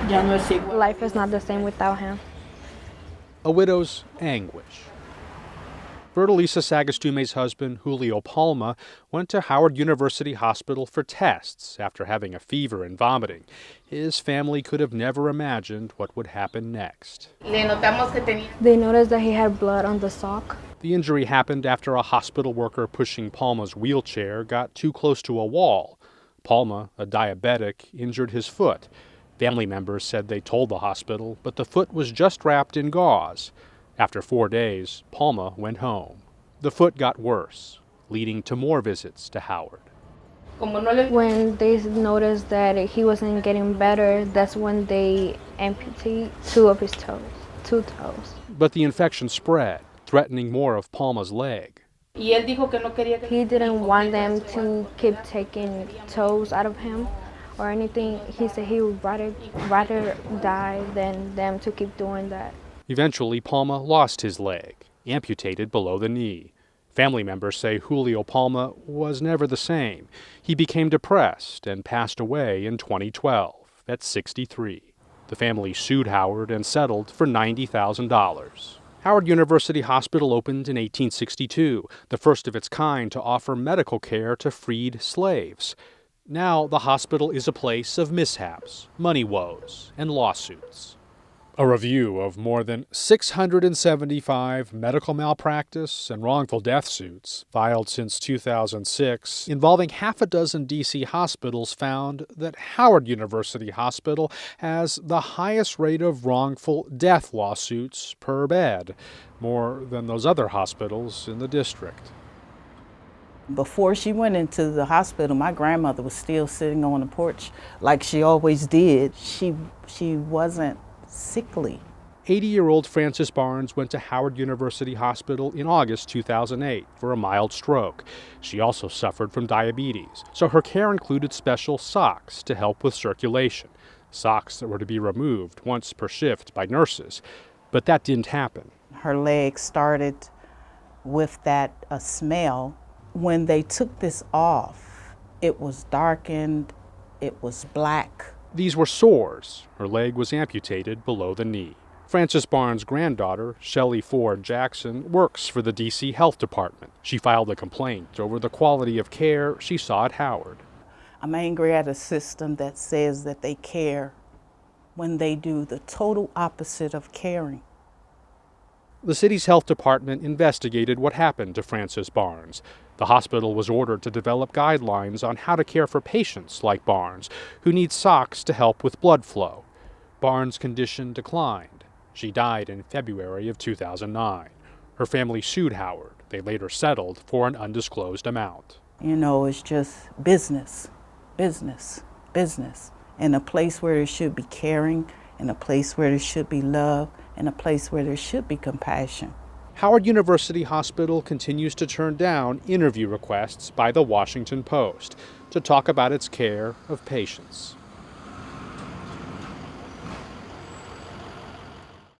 Ya no es igual. Life is not the same without him. A widow's anguish. Bertalisa Sagastume's husband, Julio Palma, went to Howard University Hospital for tests after having a fever and vomiting. His family could have never imagined what would happen next. They noticed that he had blood on the sock. The injury happened after a hospital worker pushing Palma's wheelchair got too close to a wall. Palma, a diabetic, injured his foot. Family members said they told the hospital, but the foot was just wrapped in gauze. After 4 days, Palma went home. The foot got worse, leading to more visits to Howard. When they noticed that he wasn't getting better, that's when they amputate 2 of his toes, 2 toes. But the infection spread, threatening more of Palma's leg. He didn't want them to keep taking toes out of him or anything. He said he would rather die than them to keep doing that. Eventually, Palma lost his leg, amputated below the knee. Family members say Julio Palma was never the same. He became depressed and passed away in 2012 at 63. The family sued Howard and settled for $90,000. Howard University Hospital opened in 1862, the first of its kind to offer medical care to freed slaves. Now the hospital is a place of mishaps, money woes, and lawsuits. A review of more than 675 medical malpractice and wrongful death suits filed since 2006 involving half a dozen D.C. hospitals found that Howard University Hospital has the highest rate of wrongful death lawsuits per bed, more than those other hospitals in the district. Before she went into the hospital, my grandmother was still sitting on the porch like she always did. She wasn't sickly. 80-year-old Frances Barnes went to Howard University Hospital in August 2008 for a mild stroke. She also suffered from diabetes, so her care included special socks to help with circulation, socks that were to be removed once per shift by nurses. But that didn't happen. Her leg started with that smell. When they took this off, it was darkened, it was black. These were sores. Her leg was amputated below the knee. Frances Barnes' granddaughter, Shelley Ford Jackson, works for the D.C. Health Department. She filed a complaint over the quality of care she saw at Howard. I'm angry at a system that says that they care when they do the total opposite of caring. The city's health department investigated what happened to Frances Barnes. The hospital was ordered to develop guidelines on how to care for patients like Barnes, who need socks to help with blood flow. Barnes' condition declined. She died in February of 2009. Her family sued Howard. They later settled for an undisclosed amount. You know, it's just business, business, business. In a place where there should be caring, in a place where there should be love, in a place where there should be compassion. Howard University Hospital continues to turn down interview requests by the Washington Post to talk about its care of patients.